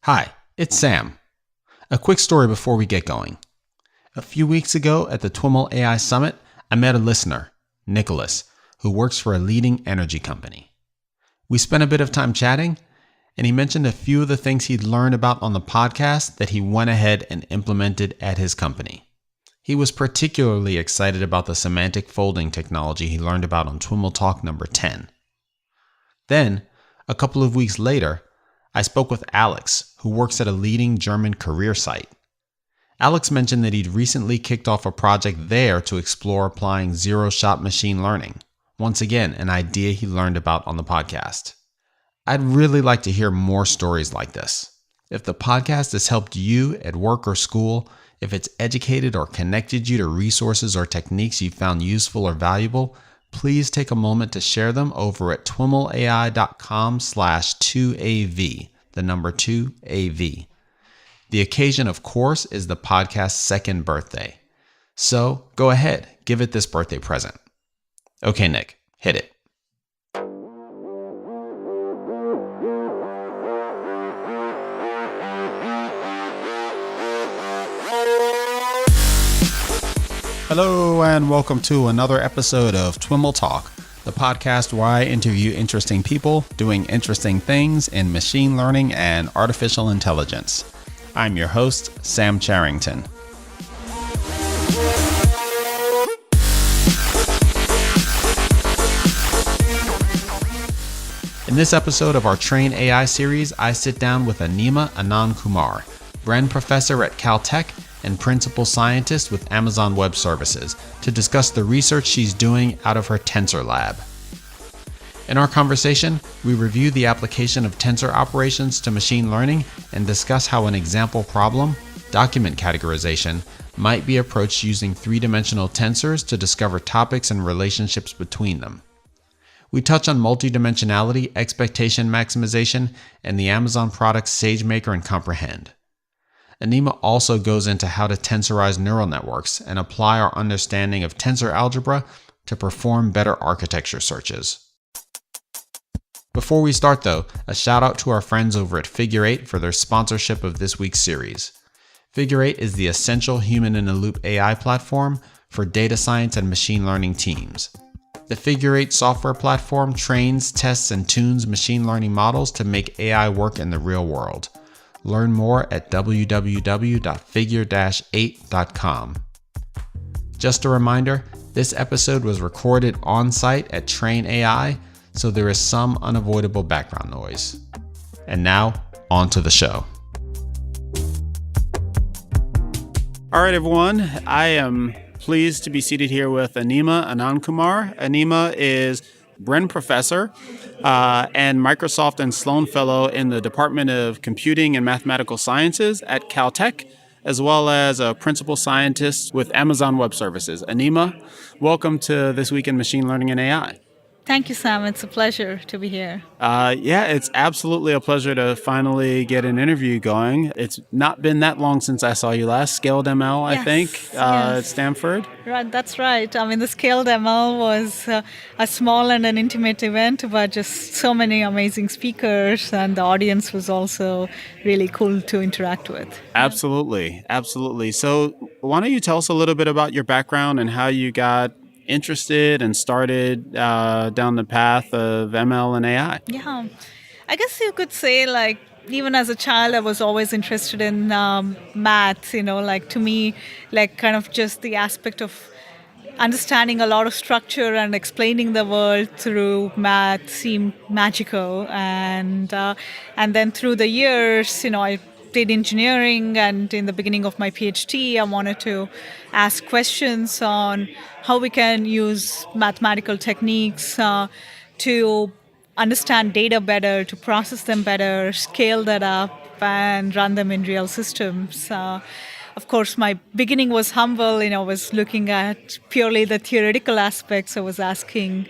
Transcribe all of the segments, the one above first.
Hi, it's Sam. A quick story before we get going. A few weeks ago at the TWiML AI Summit, I met a listener, Nicholas, who works for a leading energy company. We spent a bit of time chatting, and he mentioned a few of the things he'd learned about on the podcast that he went ahead and implemented at his company. He was particularly excited about the semantic folding technology he learned about on TWiML Talk number 10. Then, a couple of weeks later, I spoke with Alex, who works at a leading German career site. Alex mentioned that he'd recently kicked off a project there to explore applying zero-shot machine learning. Once again, an idea he learned about on the podcast. I'd really like to hear more stories like this. If the podcast has helped you at work or school, if it's educated or connected you to resources or techniques you found useful or valuable, please take a moment to share them over at twimlai.com/2AV, the number 2AV. The occasion, of course, is the podcast's second birthday. So go ahead, give it this birthday present. Okay, Nick, hit it. Hello and welcome to another episode of TWiML Talk, the podcast where I interview interesting people doing interesting things in machine learning and artificial intelligence. I'm your host, Sam Charrington. In this episode of our Train AI series, I sit down with Anima Anandkumar, Bren Professor at Caltech and Principal Scientist with Amazon Web Services, to discuss the research she's doing out of her Tensor lab. In our conversation, we review the application of tensor operations to machine learning and discuss how an example problem, document categorization, might be approached using three-dimensional tensors to discover topics and relationships between them. We touch on multidimensionality, expectation maximization, and the Amazon products SageMaker and Comprehend. Anima also goes into how to tensorize neural networks and apply our understanding of tensor algebra to perform better architecture searches. Before we start though, a shout out to our friends over at Figure 8 for their sponsorship of this week's series. Figure 8 is the essential human-in-the-loop AI platform for data science and machine learning teams. The Figure 8 software platform trains, tests, and tunes machine learning models to make AI work in the real world. Learn more at www.figure-8.com. Just a reminder, this episode was recorded on-site at Train AI, so there is some unavoidable background noise. And now, on to the show. All right, everyone. I am pleased to be seated here with Anima Anandkumar. Anima is Bren Professor and Microsoft and Sloan Fellow in the Department of Computing and Mathematical Sciences at Caltech, as well as a Principal Scientist with Amazon Web Services. Anima, welcome to This Week in Machine Learning and AI. Thank you, Sam. It's a pleasure to be here. It's absolutely a pleasure to finally get an interview going. It's not been that long since I saw you last, Scaled ML, I think, at Stanford. Right, that's right. I mean, the Scaled ML was a small and an intimate event, but just so many amazing speakers, and the audience was also really cool to interact with. Absolutely. So why don't you tell us a little bit about your background and how you got interested and started down the path of ML and AI? Yeah, I guess you could say, even as a child, I was always interested in math, to me, kind of just the aspect of understanding a lot of structure and explaining the world through math seemed magical. And then through the years, I did engineering, and in the beginning of my PhD, I wanted to ask questions on how we can use mathematical techniques to understand data better, to process them better, scale that up, and run them in real systems. Of course, my beginning was humble. I was looking at purely the theoretical aspects. I was asking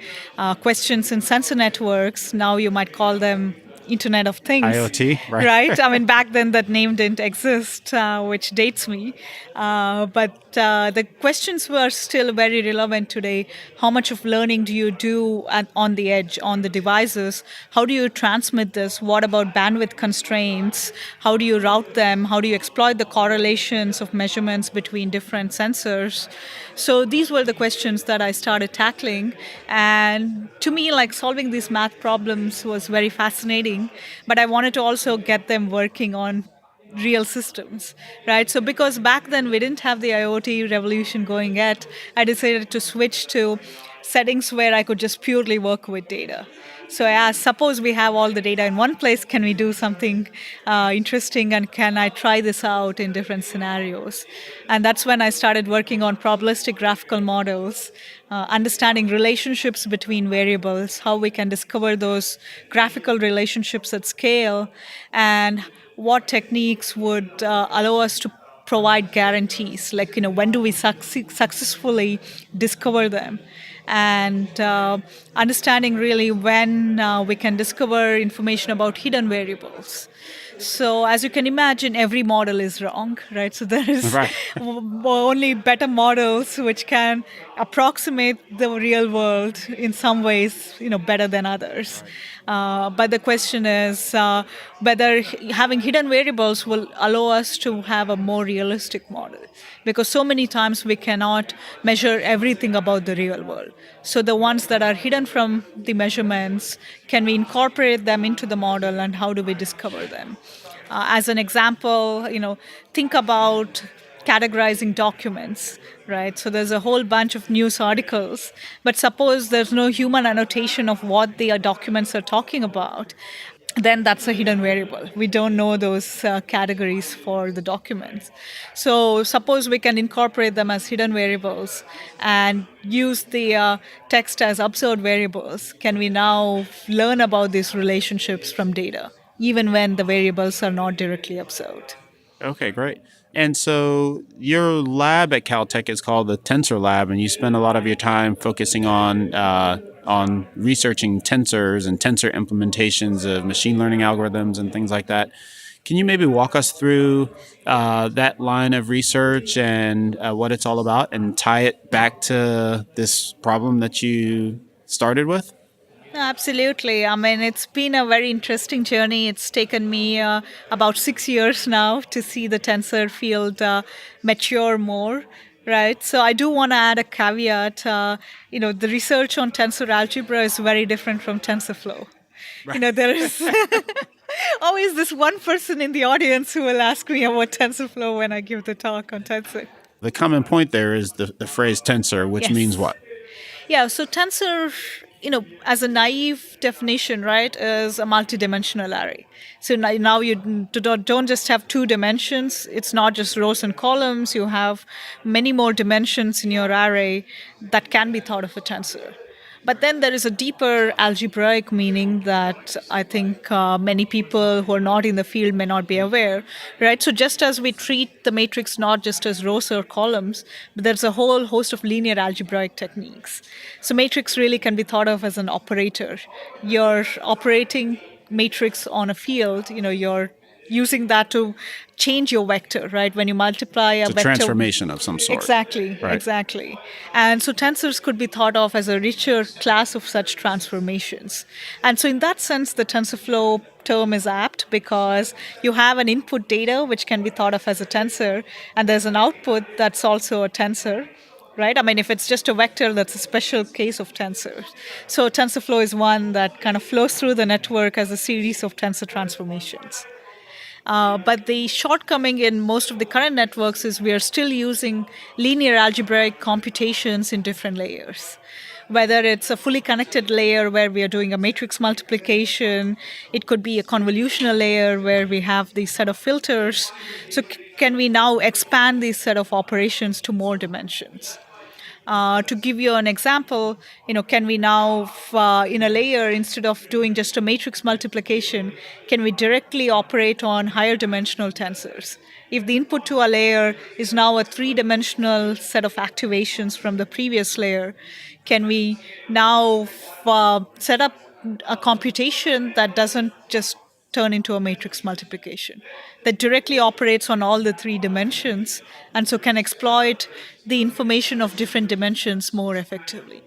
questions in sensor networks. Now you might call them Internet of Things, IoT, right? right? I mean, back then that name didn't exist, which dates me. But the questions were still very relevant today. How much of learning do you do on the edge, on the devices? How do you transmit this? What about bandwidth constraints? How do you route them? How do you exploit the correlations of measurements between different sensors? So these were the questions that I started tackling. And to me, like solving these math problems was very fascinating, but I wanted to also get them working on real systems, right? So because back then we didn't have the IoT revolution going yet, I decided to switch to settings where I could just purely work with data. So I asked, suppose we have all the data in one place, can we do something interesting, and can I try this out in different scenarios? And that's when I started working on probabilistic graphical models, understanding relationships between variables, how we can discover those graphical relationships at scale, and what techniques would allow us to provide guarantees, like when do we successfully discover them, and understanding really when we can discover information about hidden variables. So as you can imagine, every model is wrong, right? So there is Right. only better models which can approximate the real world in some ways, better than others. But the question is whether having hidden variables will allow us to have a more realistic model, because so many times we cannot measure everything about the real world. So the ones that are hidden from the measurements, can we incorporate them into the model, and how do we discover them? As an example, think about categorizing documents, right? So there's a whole bunch of news articles, but suppose there's no human annotation of what the documents are talking about, then that's a hidden variable. We don't know those categories for the documents. So suppose we can incorporate them as hidden variables and use the text as observed variables. Can we now learn about these relationships from data, even when the variables are not directly observed? Okay, great. And so your lab at Caltech is called the Tensor Lab, and you spend a lot of your time focusing on researching tensors and tensor implementations of machine learning algorithms and things like that. Can you maybe walk us through that line of research and what it's all about, and tie it back to this problem that you started with? Absolutely. I mean, it's been a very interesting journey. It's taken me about 6 years now to see the tensor field mature more, right? So I do want to add a caveat. The research on tensor algebra is very different from TensorFlow. There is always this one person in the audience who will ask me about TensorFlow when I give the talk on tensor. The common point there is the phrase tensor, which Yes. means what? Yeah, so tensor, as a naive definition, right, is a multidimensional array. So now you don't just have two dimensions. It's not just rows and columns. You have many more dimensions in your array that can be thought of a tensor. But then there is a deeper algebraic meaning that I think many people who are not in the field may not be aware, right? So just as we treat the matrix not just as rows or columns, but there's a whole host of linear algebraic techniques. So matrix really can be thought of as an operator. You're operating matrix on a field, you're using that to change your vector, right? When you multiply a It's a vector. transformation of some sort. Exactly, Right. exactly. And so tensors could be thought of as a richer class of such transformations. And so in that sense, the TensorFlow term is apt, because you have an input data which can be thought of as a tensor, and there's an output that's also a tensor. Right? I mean, if it's just a vector, that's a special case of tensors. So TensorFlow is one that kind of flows through the network as a series of tensor transformations. But the shortcoming in most of the current networks is we are still using linear algebraic computations in different layers. Whether it's a fully connected layer where we are doing a matrix multiplication, it could be a convolutional layer where we have these set of filters. So can we now expand these set of operations to more dimensions? To give you an example, can we now, in a layer, instead of doing just a matrix multiplication, can we directly operate on higher dimensional tensors? If the input to a layer is now a three-dimensional set of activations from the previous layer, can we now set up a computation that doesn't just turn into a matrix multiplication, that directly operates on all the three dimensions, and so can exploit the information of different dimensions more effectively.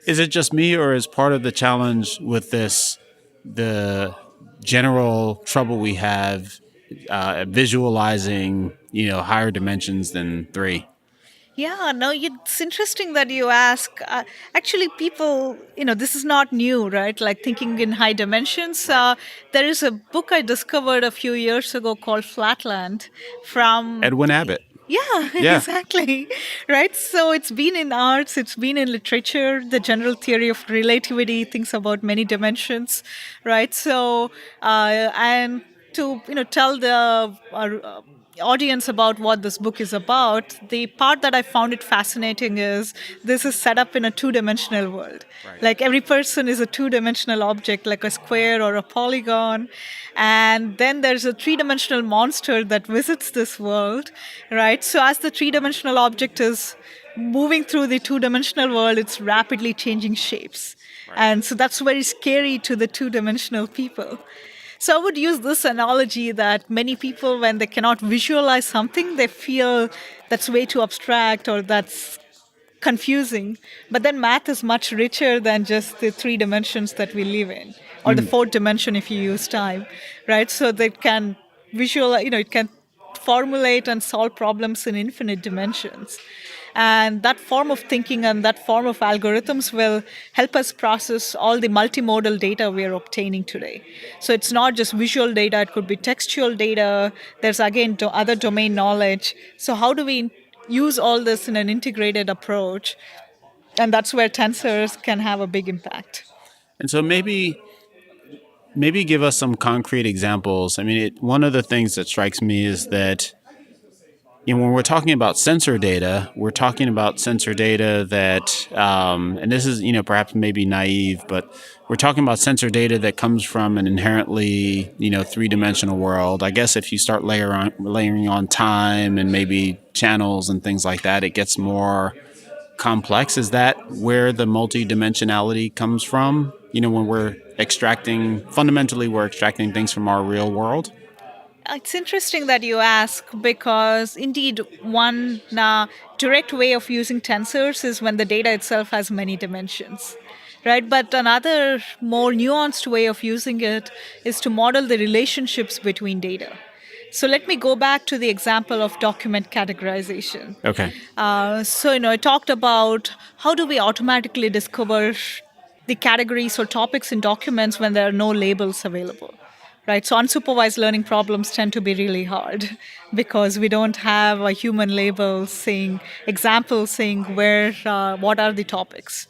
Is it just me, or is part of the challenge with this the general trouble we have visualizing, higher dimensions than three? Yeah, no, it's interesting that you ask. Actually, people, this is not new, right? Like thinking in high dimensions. Right. There is a book I discovered a few years ago called Flatland from. Edwin Abbott. Yeah, Yeah. exactly. Right. So it's been in arts, it's been in literature. The general theory of relativity thinks about many dimensions, right? So, and to tell the audience about what this book is about, the part that I found it fascinating is this is set up in a two-dimensional world. Right. Like every person is a two-dimensional object, like a square or a polygon, and then there's a three-dimensional monster that visits this world, right? So as the three-dimensional object is moving through the two-dimensional world, it's rapidly changing shapes. Right. And so that's very scary to the two-dimensional people. So I would use this analogy that many people, when they cannot visualize something, they feel that's way too abstract or that's confusing. But then math is much richer than just the three dimensions that we live in, or the fourth dimension if you use time, right? So they can visualize, it can formulate and solve problems in infinite dimensions. And that form of thinking and that form of algorithms will help us process all the multimodal data we are obtaining today. So it's not just visual data, it could be textual data. There's again other domain knowledge. So how do we use all this in an integrated approach? And that's where tensors can have a big impact. And so maybe give us some concrete examples. I mean, one of the things that strikes me is that when we're talking about sensor data, we're talking about sensor data that, and this is perhaps maybe naive, but we're talking about sensor data that comes from an inherently three-dimensional world. I guess if you start layering on time and maybe channels and things like that, it gets more complex. Is that where the multidimensionality comes from? When we're fundamentally we're extracting things from our real world. It's interesting that you ask because indeed, one direct way of using tensors is when the data itself has many dimensions, right? But another more nuanced way of using it is to model the relationships between data. So let me go back to the example of document categorization. Okay. I talked about how do we automatically discover the categories or topics in documents when there are no labels available, right? So unsupervised learning problems tend to be really hard because we don't have a human label saying examples saying what are the topics.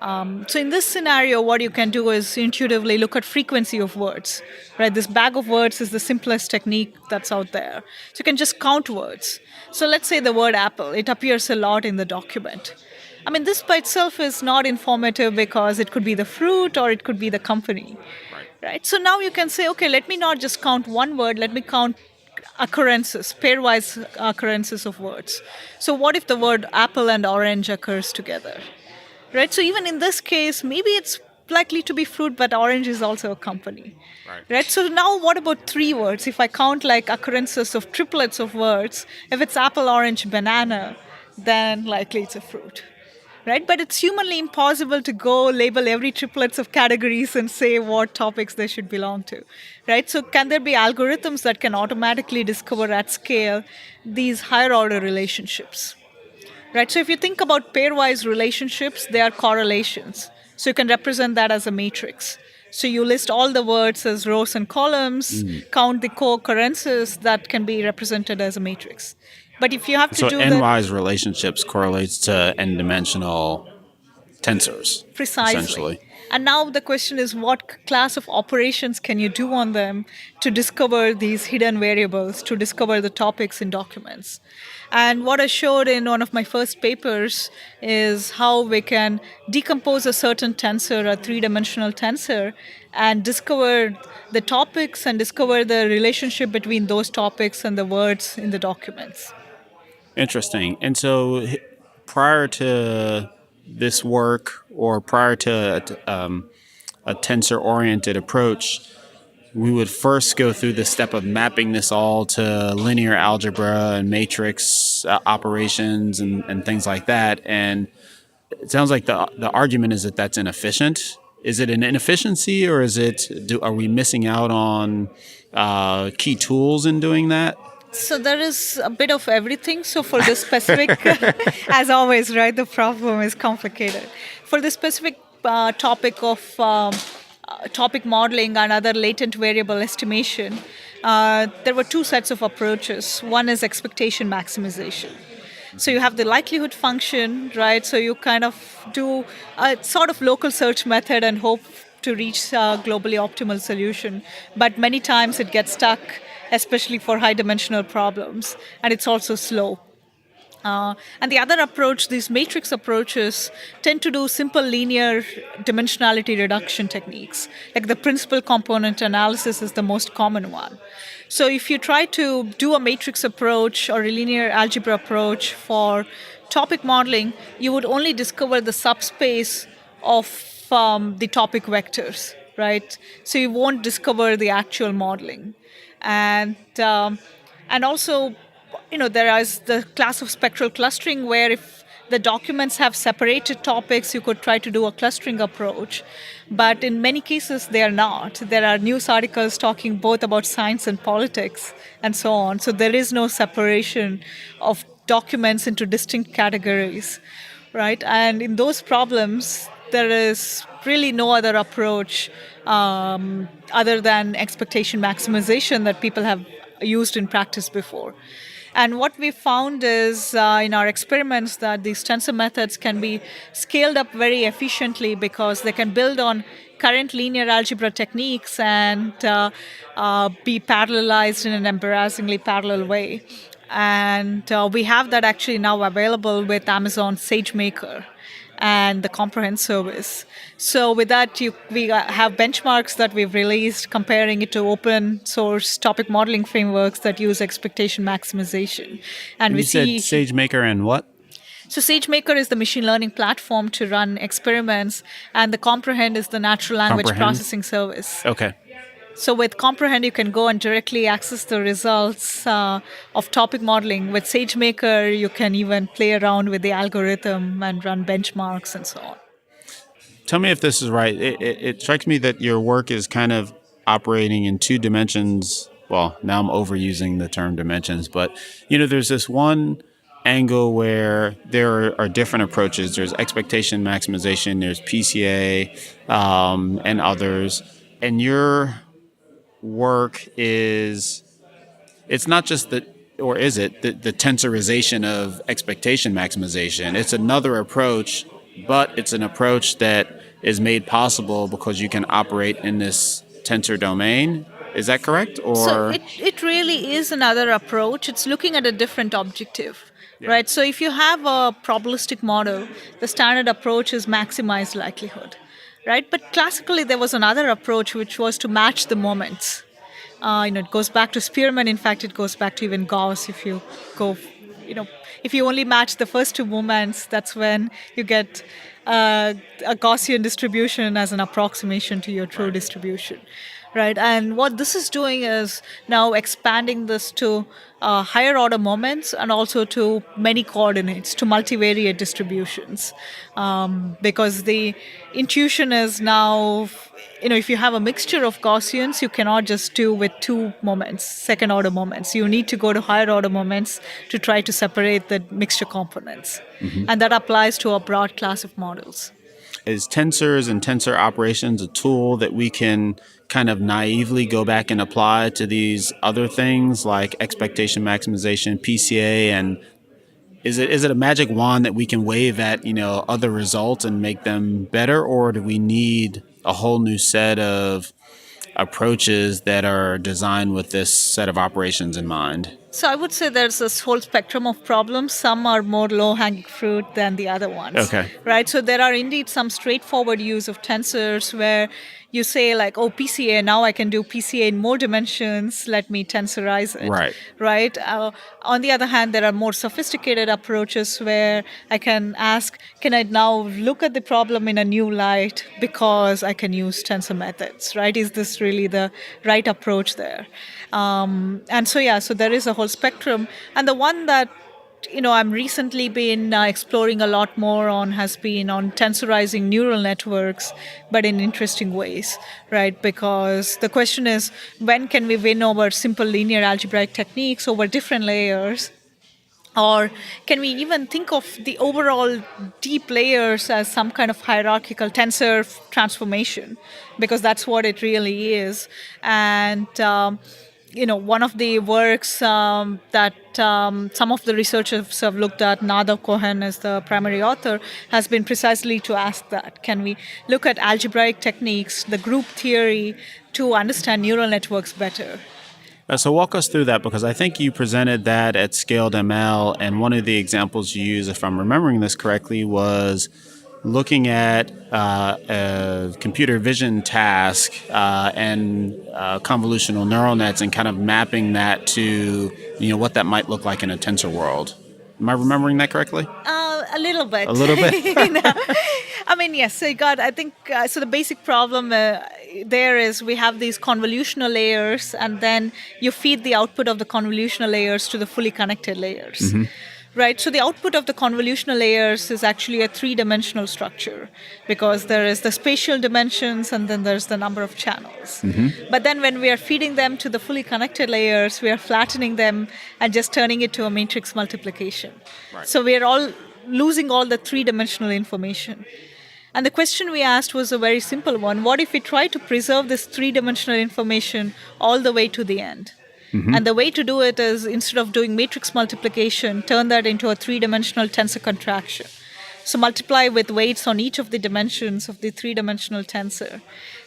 So in this scenario, what you can do is intuitively look at frequency of words, right? This bag of words is the simplest technique that's out there. So you can just count words. So let's say the word apple, it appears a lot in the document. I mean, this by itself is not informative because it could be the fruit or it could be the company, right? So now you can say, okay, let me not just count one word, let me count occurrences, pairwise occurrences of words. So what if the word apple and orange occurs together? Right? So even in this case, maybe it's likely to be fruit, but orange is also a company. Right? So now what about three words? If I count like occurrences of triplets of words, if it's apple, orange, banana, then likely it's a fruit. Right? But it's humanly impossible to go label every triplets of categories and say what topics they should belong to. Right? So can there be algorithms that can automatically discover at scale these higher order relationships? Right. So if you think about pairwise relationships, they are correlations. So you can represent that as a matrix. So you list all the words as rows and columns, count the co-occurrences that can be represented as a matrix. But if you have to So do n-wise relationships correlates to n-dimensional tensors, precisely. essentially. And now the question is what class of operations can you do on them to discover these hidden variables, to discover the topics in documents? And what I showed in one of my first papers is how we can decompose a certain tensor, a three-dimensional tensor, and discover the topics and discover the relationship between those topics and the words in the documents. Interesting. And so prior to this work, or prior to a tensor-oriented approach, we would first go through the step of mapping this all to linear algebra and matrix operations and things like that. And it sounds like the argument is that that's inefficient. Is it an inefficiency, or are we missing out on key tools in doing that? So there is a bit of everything. So for the specific, as always, right, the problem is complicated. For the specific topic of topic modeling and other latent variable estimation, there were two sets of approaches. One is expectation maximization. So you have the likelihood function, right? So you kind of do a sort of local search method and hope to reach a globally optimal solution. But many times it gets stuck, especially for high dimensional problems, and it's also slow. And the other approach, these matrix approaches, tend to do simple linear dimensionality reduction techniques. Like the principal component analysis is the most common one. So if you try to do a matrix approach or a linear algebra approach for topic modeling, you would only discover the subspace of the topic vectors, right? So you won't discover the actual modeling. And also, there is the class of spectral clustering where if the documents have separated topics, you could try to do a clustering approach. But in many cases, they are not. There are news articles talking both about science and politics and so on. So there is no separation of documents into distinct categories, right? And in those problems, there is really no other approach other than expectation maximization that people have used in practice before. And what we found is in our experiments that these tensor methods can be scaled up very efficiently because they can build on current linear algebra techniques and be parallelized in an embarrassingly parallel way. And we have that actually now available with Amazon SageMaker and the Comprehend service. So with that, we have benchmarks that we've released comparing it to open source topic modeling frameworks that use expectation maximization. And you said SageMaker and what? So SageMaker is the machine learning platform to run experiments, and the Comprehend is the natural language processing service. Okay. So with Comprehend, you can go and directly access the results of topic modeling. With SageMaker, you can even play around with the algorithm and run benchmarks and so on. Tell me if this is right. It strikes me that your work is kind of operating in two dimensions. Well, now I'm overusing the term dimensions, but there's this one angle where there are different approaches. There's expectation maximization, there's PCA, and others. And your work it's not just the tensorization of expectation maximization. It's another approach, but it's an approach that is made possible because you can operate in this tensor domain. Is that correct? Or so it really is another approach. It's looking at a different objective. Yeah. Right? So if you have a probabilistic model, the standard approach is maximize likelihood. Right? But classically, there was another approach which was to match the moments. It goes back to Spearman. In fact, it goes back to even Gauss. If you go, if you only match the first two moments, that's when you get a Gaussian distribution as an approximation to your true distribution. Right? And what this is doing is now expanding this to higher order moments and also to many coordinates, to multivariate distributions. Because the intuition is now, if you have a mixture of Gaussians, you cannot just do with two moments, second order moments. You need to go to higher order moments to try to separate the mixture components. Mm-hmm. And that applies to a broad class of models. Is tensors and tensor operations a tool that we can kind of naively go back and apply to these other things like expectation maximization, PCA, and is it a magic wand that we can wave at other results and make them better, or do we need a whole new set of approaches that are designed with this set of operations in mind? So I would say there's this whole spectrum of problems. Some are more low-hanging fruit than the other ones. Okay. Right? So there are indeed some straightforward use of tensors where you say like, oh, PCA, now I can do PCA in more dimensions, let me tensorize it. Right. Right? On the other hand, there are more sophisticated approaches where I can ask, can I now look at the problem in a new light because I can use tensor methods, right? Is this really the right approach there? And so, yeah, so there is a whole spectrum. And the one that I'm recently been exploring a lot more on has been on tensorizing neural networks, but in interesting ways, right? Because the question is, when can we win over simple linear algebraic techniques over different layers? Or can we even think of the overall deep layers as some kind of hierarchical tensor transformation? Because that's what it really is. And one of the works that some of the researchers have looked at, Nadav Cohen as the primary author, has been precisely to ask that. Can we look at algebraic techniques, the group theory, to understand neural networks better? So walk us through that, because I think you presented that at Scaled ML, and one of the examples you used, if I'm remembering this correctly, was looking at a computer vision task and convolutional neural nets and kind of mapping that to what that might look like in a tensor world. Am I remembering that correctly? A little bit. A little bit? I mean, yes. So I think, so the basic problem there is we have these convolutional layers, and then you feed the output of the convolutional layers to the fully connected layers. Mm-hmm. Right, so the output of the convolutional layers is actually a three-dimensional structure, because there is the spatial dimensions and then there's the number of channels. Mm-hmm. But then when we are feeding them to the fully connected layers, we are flattening them and just turning it to a matrix multiplication. Right. So we are all losing all the three-dimensional information. And the question we asked was a very simple one. What if we try to preserve this three-dimensional information all the way to the end? Mm-hmm. And the way to do it is, instead of doing matrix multiplication, turn that into a three-dimensional tensor contraction. So multiply with weights on each of the dimensions of the three-dimensional tensor.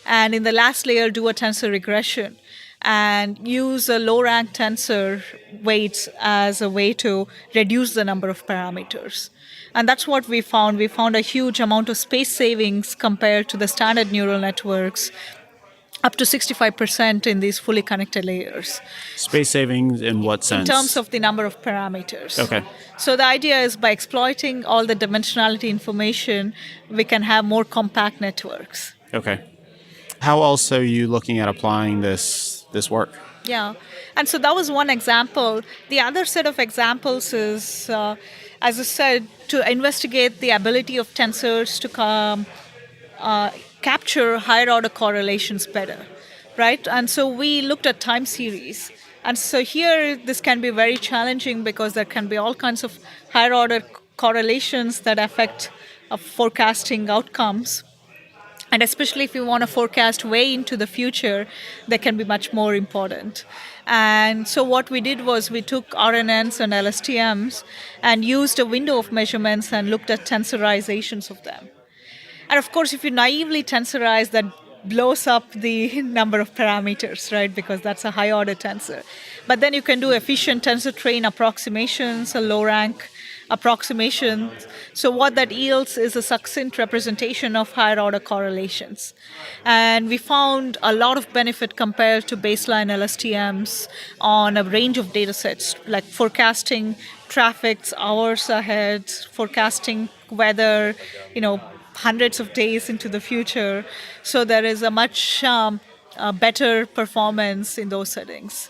And in the last layer, do a tensor regression and use a low-rank tensor weights as a way to reduce the number of parameters. And that's what we found. We found a huge amount of space savings compared to the standard neural networks, up to 65% in these fully connected layers. Space savings in what sense? In terms of the number of parameters. Okay. So the idea is, by exploiting all the dimensionality information, we can have more compact networks. Okay. How else are you looking at applying this work? Yeah. And so that was one example. The other set of examples is, as I said, to investigate the ability of tensors to capture higher order correlations better, right? And so we looked at time series. And so here this can be very challenging, because there can be all kinds of higher order correlations that affect forecasting outcomes. And especially if you want to forecast way into the future, they can be much more important. And so what we did was we took RNNs and LSTMs and used a window of measurements and looked at tensorizations of them. And of course, if you naively tensorize, that blows up the number of parameters, right? Because that's a high order tensor. But then you can do efficient tensor train approximations, a low rank approximation. So what that yields is a succinct representation of higher order correlations. And we found a lot of benefit compared to baseline LSTMs on a range of data sets, like forecasting traffics hours ahead, forecasting weather, hundreds of days into the future. So there is a much better performance in those settings.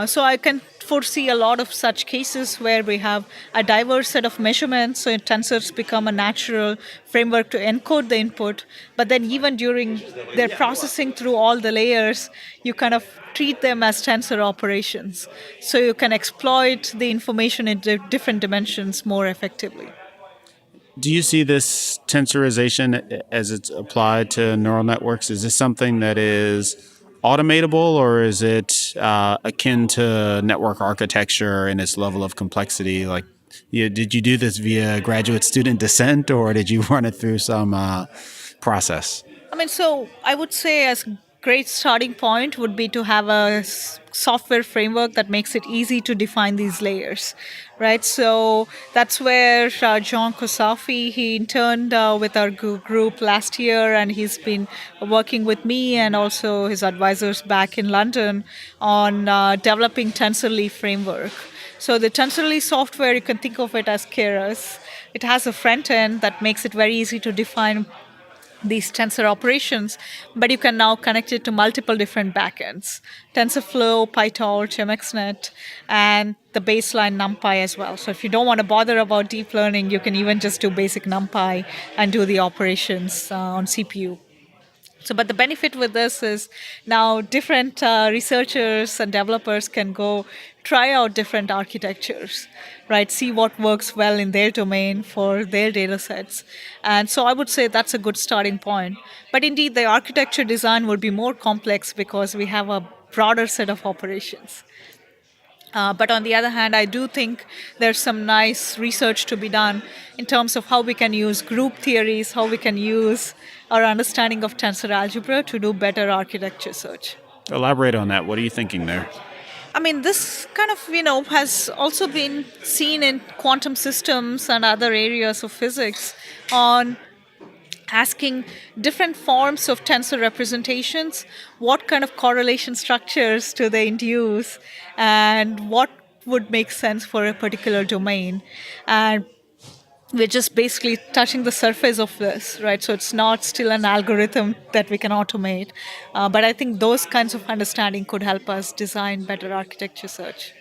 So I can foresee a lot of such cases where we have a diverse set of measurements, so tensors become a natural framework to encode the input, but then even during their processing through all the layers, you kind of treat them as tensor operations. So you can exploit the information in different dimensions more effectively. Do you see this tensorization as it's applied to neural networks? Is this something that is automatable, or is it akin to network architecture in its level of complexity? Like, did you do this via graduate student descent, or did you run it through some process? I mean, so I would say, as great starting point would be to have a software framework that makes it easy to define these layers, right? So that's where John Kosafi, he interned with our group last year, and he's been working with me and also his advisors back in London on developing TensorLeaf framework. So the TensorLeaf software, you can think of it as Keras. It has a front end that makes it very easy to define these tensor operations, but you can now connect it to multiple different backends: TensorFlow, PyTorch, MXNet, and the baseline NumPy as well. So if you don't want to bother about deep learning, you can even just do basic NumPy and do the operations on CPU. So, but the benefit with this is now different researchers and developers can go try out different architectures, right? See what works well in their domain for their data sets. And so I would say that's a good starting point. But indeed, the architecture design would be more complex because we have a broader set of operations. But on the other hand, I do think there's some nice research to be done in terms of how we can use group theories, how we can use our understanding of tensor algebra to do better architecture search. Elaborate on that. What are you thinking there? I mean, this kind of, has also been seen in quantum systems and other areas of physics on asking different forms of tensor representations, what kind of correlation structures do they induce, and what would make sense for a particular domain. And we're just basically touching the surface of this, right? So it's not still an algorithm that we can automate. But I think those kinds of understanding could help us design better architecture search.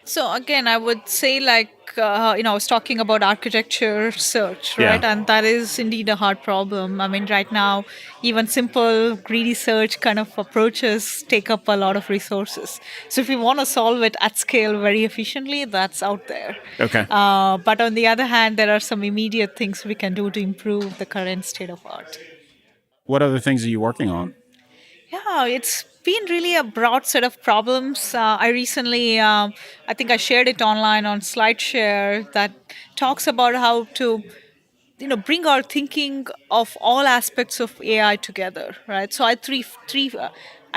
So again, I would say I was talking about architecture search, right? Yeah. And that is indeed a hard problem. I mean, right now, even simple greedy search kind of approaches take up a lot of resources. So if we want to solve it at scale very efficiently, that's out there. Okay. But on the other hand, there are some immediate things we can do to improve the current state of art. What other things are you working on? Yeah, it's been really a broad set of problems. I recently, I think I shared it online on SlideShare that talks about how to, bring our thinking of all aspects of AI together, right? So I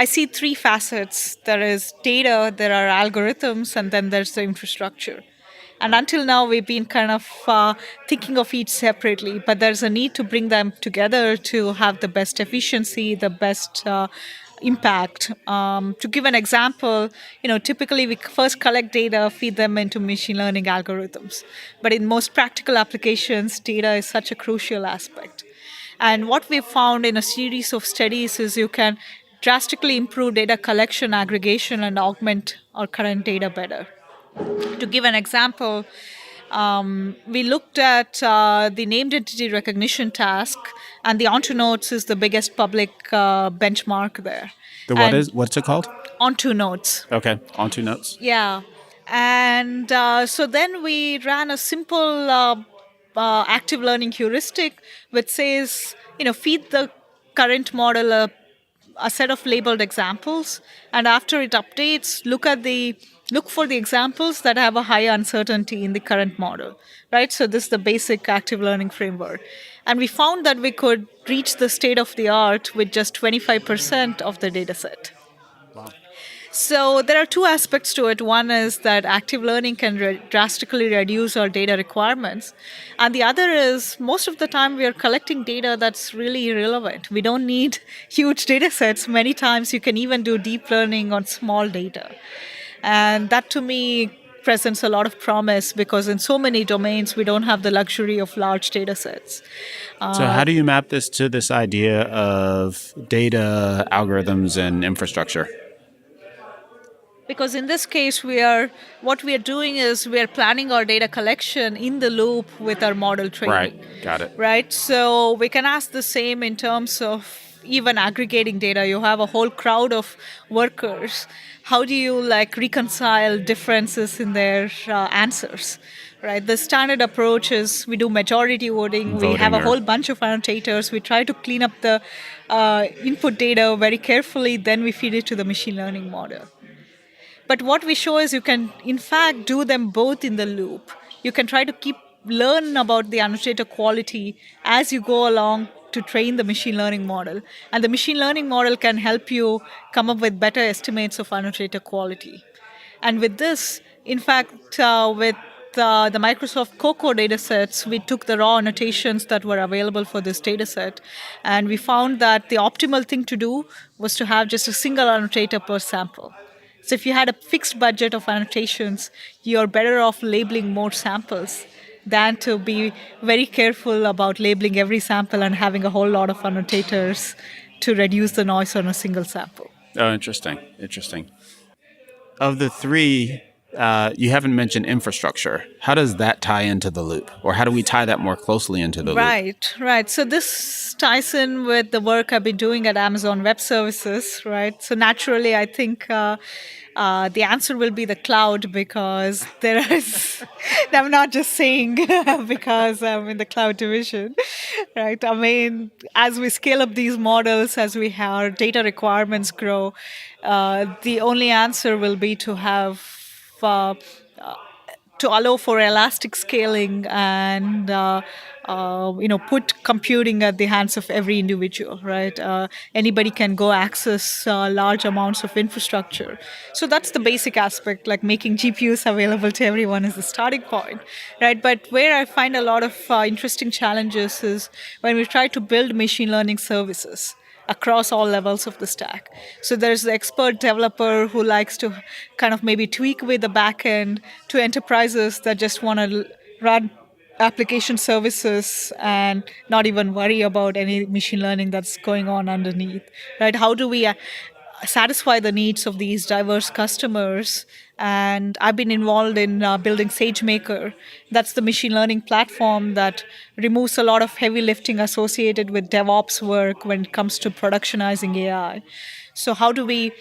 see three facets. There is data, there are algorithms, and then there's the infrastructure. And until now, we've been kind of thinking of each separately, but there's a need to bring them together to have the best efficiency, the best impact. To give an example, typically we first collect data, feed them into machine learning algorithms. But in most practical applications, data is such a crucial aspect. And what we've found in a series of studies is you can drastically improve data collection, aggregation, and augment our current data better. To give an example, we looked at the named entity recognition task, and the Onto Notes is the biggest public benchmark there. What's it called? Onto Notes. Okay. Onto notes. Yeah. And so then we ran a simple active learning heuristic which says, feed the current model a set of labeled examples, and after it updates, look for the examples that have a high uncertainty in the current model, right? So this is the basic active learning framework. And we found that we could reach the state of the art with just 25% of the data set. So there are two aspects to it. One is that active learning can drastically reduce our data requirements. And the other is most of the time we are collecting data that's really irrelevant. We don't need huge data sets. Many times you can even do deep learning on small data. And that to me presents a lot of promise because in so many domains we don't have the luxury of large data sets. So how do you map this to this idea of data, algorithms, and infrastructure? Because in this case, what we are doing is we are planning our data collection in the loop with our model training. Right. Got it. Right? So we can ask the same in terms of even aggregating data. You have a whole crowd of workers. How do you reconcile differences in their answers? Right. The standard approach is we do majority voting. We have a whole bunch of annotators. We try to clean up the input data very carefully. Then we feed it to the machine learning model. But what we show is you can, in fact, do them both in the loop. You can try to learn about the annotator quality as you go along to train the machine learning model. And the machine learning model can help you come up with better estimates of annotator quality. And with this, in fact, with the Microsoft Cocoa datasets, we took the raw annotations that were available for this dataset, and we found that the optimal thing to do was to have just a single annotator per sample. So if you had a fixed budget of annotations, you're better off labeling more samples than to be very careful about labeling every sample and having a whole lot of annotators to reduce the noise on a single sample. Oh, interesting. Interesting. Of the three, you haven't mentioned infrastructure. How does that tie into the loop? Or how do we tie that more closely into the loop? Right, right. So this ties in with the work I've been doing at Amazon Web Services, right? So naturally, I think the answer will be the cloud because there is. I'm not just saying because I'm in the cloud division, right? I mean, as we scale up these models, as we have our data requirements grow, the only answer will be to have. Uh, to allow for elastic scaling and put computing at the hands of every individual, right? Anybody can go access large amounts of infrastructure. So that's the basic aspect, like making GPUs available to everyone is the starting point, right? But where I find a lot of interesting challenges is when we try to build machine learning services across all levels of the stack. So there's the expert developer who likes to kind of maybe tweak with the backend to enterprises that just want to run application services and not even worry about any machine learning that's going on underneath, right? How do we satisfy the needs of these diverse customers? And I've been involved in building SageMaker. That's the machine learning platform that removes a lot of heavy lifting associated with DevOps work when it comes to productionizing AI. So how do we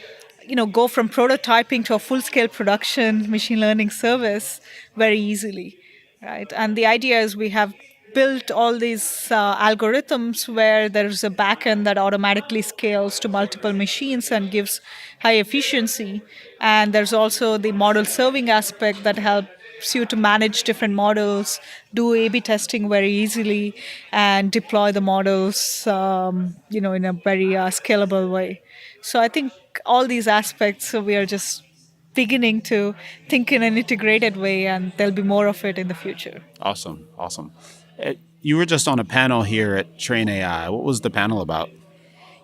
go from prototyping to a full scale production machine learning service very easily, right? And the idea is we have built all these algorithms where there's a backend that automatically scales to multiple machines and gives high efficiency. And there's also the model serving aspect that helps you to manage different models, do A/B testing very easily, and deploy the models, in a very scalable way. So I think all these aspects we are just beginning to think in an integrated way, and there'll be more of it in the future. Awesome. Awesome. You were just on a panel here at Train AI. What was the panel about?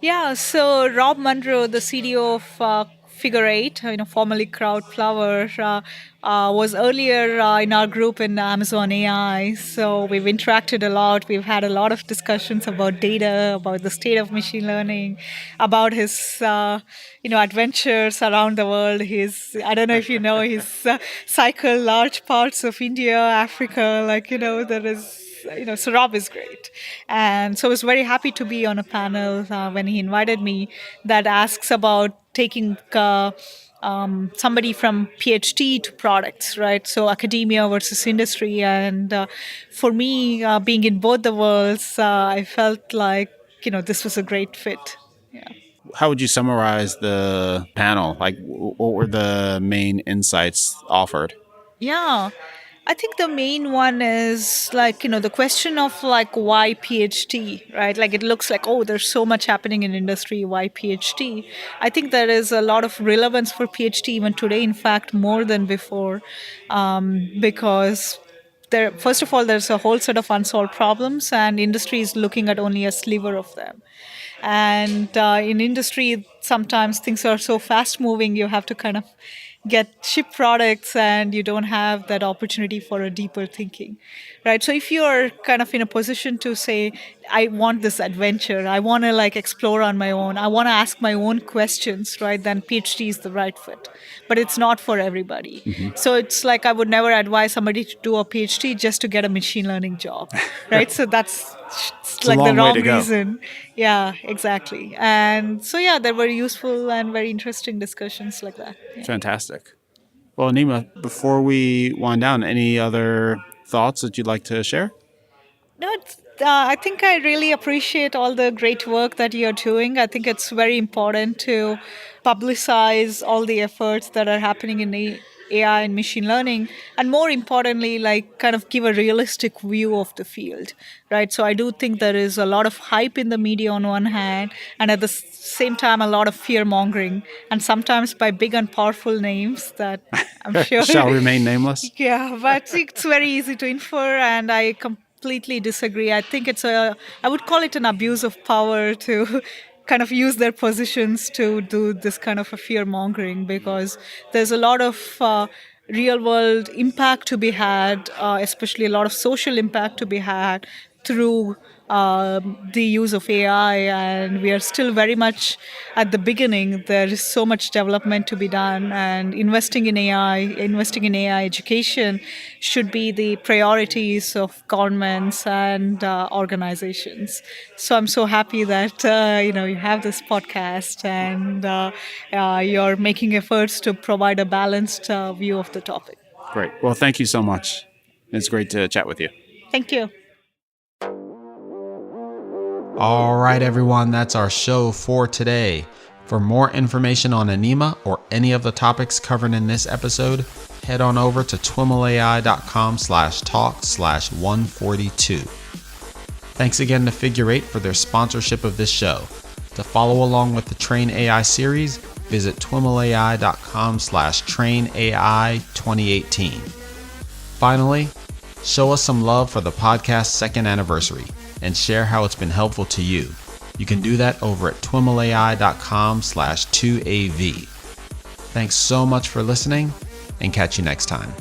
Yeah, so Rob Munro, the CDO of Figure Eight, formerly Crowdflower, was earlier in our group in Amazon AI. So we've interacted a lot. We've had a lot of discussions about data, about the state of machine learning, about his adventures around the world. I don't know if you know, he's cycled large parts of India, Africa. There is so Rob is great. And so I was very happy to be on a panel when he invited me that asks about taking somebody from PhD to products, right? So academia versus industry. And for me, being in both the worlds, I felt like, this was a great fit. Yeah. How would you summarize the panel? Like, what were the main insights offered? Yeah. I think the main one is the question of why PhD, right? Like it looks like, oh, there's so much happening in industry, why PhD? I think there is a lot of relevance for PhD even today, in fact, more than before, because first of all, there's a whole set of unsolved problems, and industry is looking at only a sliver of them. And in industry, sometimes things are so fast moving, you have to kind of ship products and you don't have that opportunity for a deeper thinking, right? So if you're kind of in a position to say, I want this adventure, I want to explore on my own, I want to ask my own questions, right? Then PhD is the right fit. But it's not for everybody. Mm-hmm. So it's I would never advise somebody to do a PhD just to get a machine learning job, right? So that's It's a the long way wrong to go. reason. Yeah, exactly. And so yeah, there were useful and very interesting discussions like that. Yeah. Fantastic. Well, Anima, before we wind down, any other thoughts that you'd like to share? No, I think I really appreciate all the great work that you're doing. I think it's very important to publicize all the efforts that are happening in AI and machine learning, and more importantly, like kind of give a realistic view of the field, right? So I do think there is a lot of hype in the media on one hand, and at the same time, a lot of fear mongering, and sometimes by big and powerful names that I'm sure shall remain nameless. Yeah, but it's very easy to infer, and I completely disagree. I think I would call it an abuse of power to kind of use their positions to do this kind of a fear mongering, because there's a lot of real world impact to be had, especially a lot of social impact to be had through the use of AI, and we are still very much at the beginning. There is so much development to be done, and investing in AI education should be the priorities of governments and organizations. So I'm so happy that you have this podcast, and you're making efforts to provide a balanced view of the topic. Great. Well, thank you so much. It's great to chat with you. Thank you. All right, everyone, that's our show for today. For more information on Anima or any of the topics covered in this episode, head on over to twimlai.com/talk/142. Thanks again to Figure 8 for their sponsorship of this show. To follow along with the Train AI series, visit twimlai.com/trainai2018. Finally, show us some love for the podcast's second anniversary and share how it's been helpful to you. You can do that over at twimlai.com/2AV. Thanks so much for listening, and catch you next time.